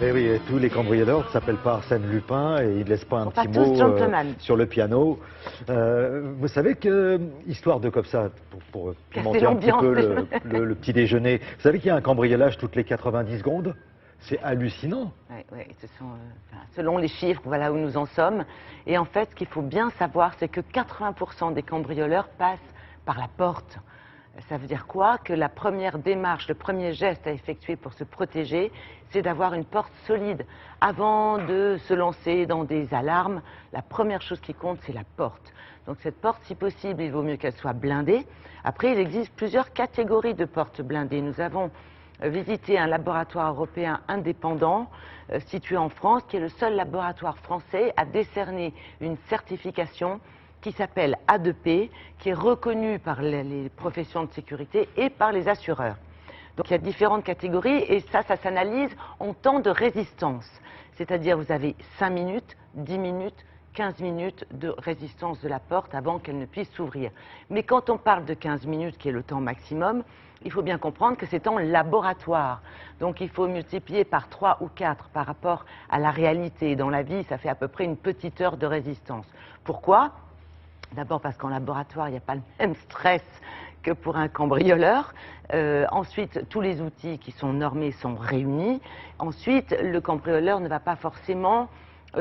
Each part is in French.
Mais oui, et tous les cambrioleurs ne s'appellent pas Arsène Lupin et ils ne laissent pas un petit mot sur le piano. Vous savez que, histoire de comme ça, pour pimenter un petit peu le petit déjeuner, vous savez qu'il y a un cambriolage toutes les 90 secondes? C'est hallucinant. Oui, selon les chiffres, voilà où nous en sommes. Et en fait, ce qu'il faut bien savoir, c'est que 80% des cambrioleurs passent par la porte. Ça veut dire quoi? Que la première démarche, le premier geste à effectuer pour se protéger, c'est d'avoir une porte solide. Avant de se lancer dans des alarmes, la première chose qui compte, c'est la porte. Donc cette porte, si possible, il vaut mieux qu'elle soit blindée. Après, il existe plusieurs catégories de portes blindées. Nous avons visité un laboratoire européen indépendant situé en France, qui est le seul laboratoire français à décerner une certification qui s'appelle A2P, qui est reconnue par les professions de sécurité et par les assureurs. Donc il y a différentes catégories et ça s'analyse en temps de résistance. C'est-à-dire vous avez 5 minutes, 10 minutes, 15 minutes de résistance de la porte avant qu'elle ne puisse s'ouvrir. Mais quand on parle de 15 minutes, qui est le temps maximum, il faut bien comprendre que c'est en laboratoire. Donc il faut multiplier par 3 ou 4 par rapport à la réalité. Dans la vie, ça fait à peu près une petite heure de résistance. Pourquoi ? D'abord parce qu'en laboratoire, il n'y a pas le même stress que pour un cambrioleur. Ensuite, tous les outils qui sont normés sont réunis. Ensuite, le cambrioleur ne va pas forcément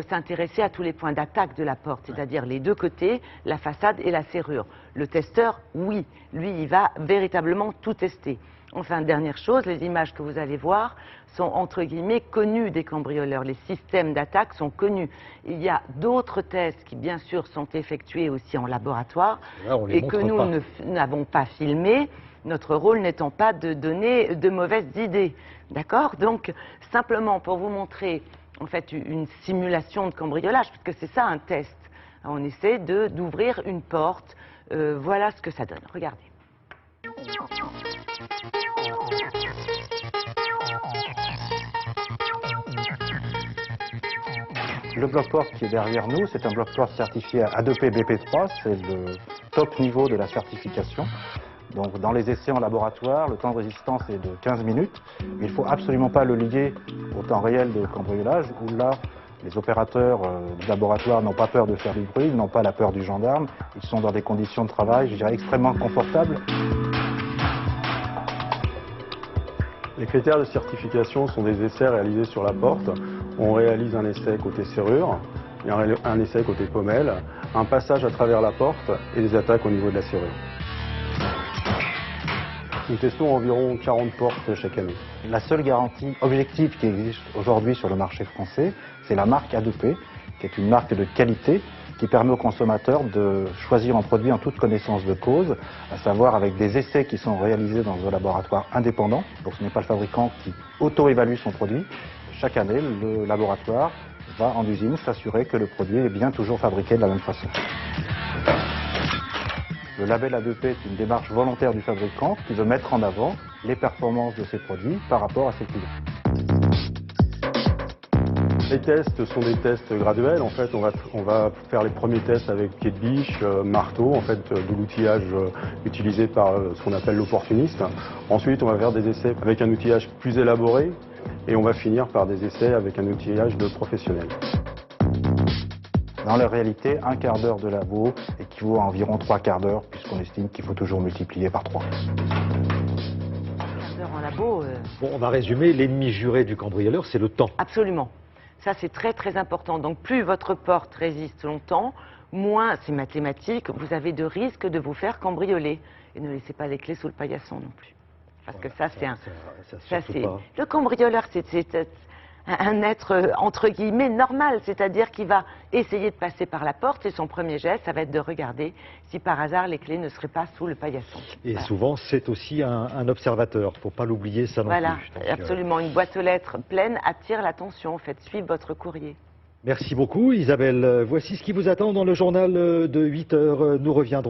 s'intéresser à tous les points d'attaque de la porte, c'est-à-dire les deux côtés, la façade et la serrure. Le testeur, oui, lui, il va véritablement tout tester. Enfin, dernière chose, les images que vous allez voir sont entre guillemets connues des cambrioleurs. Les systèmes d'attaque sont connus. Il y a d'autres tests qui, bien sûr, sont effectués aussi en laboratoire et que nous n'avons pas filmés, notre rôle n'étant pas de donner de mauvaises idées. D'accord? Donc, simplement pour vous montrer en fait une simulation de cambriolage, puisque c'est ça un test. On essaie d'ouvrir une porte. Voilà ce que ça donne. Regardez. Le bloc-porte qui est derrière nous, c'est un bloc-porte certifié A2P BP3, c'est le top niveau de la certification. Donc dans les essais en laboratoire, le temps de résistance est de 15 minutes. Mais il ne faut absolument pas le lier au temps réel de cambriolage, où là, les opérateurs du laboratoire n'ont pas peur de faire du bruit, ils n'ont pas la peur du gendarme, ils sont dans des conditions de travail, je dirais, extrêmement confortables. Les critères de certification sont des essais réalisés sur la porte. On réalise un essai côté serrure, et un essai côté pommelle, un passage à travers la porte et des attaques au niveau de la serrure. Nous testons environ 40 portes chaque année. La seule garantie objective qui existe aujourd'hui sur le marché français, c'est la marque A2P, qui est une marque de qualité qui permet aux consommateurs de choisir un produit en toute connaissance de cause, à savoir avec des essais qui sont réalisés dans un laboratoire indépendant. Donc ce n'est pas le fabricant qui auto-évalue son produit. Chaque année, le laboratoire va en usine s'assurer que le produit est bien toujours fabriqué de la même façon. Le label A2P est une démarche volontaire du fabricant qui veut mettre en avant les performances de ses produits par rapport à ses clients. Les tests sont des tests graduels. En fait, on va faire les premiers tests avec pied de biche, marteau, en fait, de l'outillage utilisé par ce qu'on appelle l'opportuniste. Ensuite, on va faire des essais avec un outillage plus élaboré et on va finir par des essais avec un outillage de professionnel. Dans la réalité, un quart d'heure de labo équivaut à environ 3 quarts d'heure, puisqu'on estime qu'il faut toujours multiplier par 3. En labo, Bon, on va résumer, l'ennemi juré du cambrioleur, c'est le temps. Absolument. Ça, c'est très très important. Donc plus votre porte résiste longtemps, moins, c'est mathématique, vous avez de risques de vous faire cambrioler. Et ne laissez pas les clés sous le paillasson non plus. Parce que ça, c'est un... Le cambrioleur, c'est un être, entre guillemets, normal. C'est-à-dire qu'il va essayer de passer par la porte et son premier geste, ça va être de regarder si par hasard les clés ne seraient pas sous le paillasson. Et souvent, c'est aussi un observateur. Il ne faut pas l'oublier, ça non plus. Voilà, absolument. Une boîte aux lettres pleine attire l'attention. Faites suivre votre courrier. Merci beaucoup, Isabelle. Voici ce qui vous attend dans le journal de 8 heures. Nous reviendrons.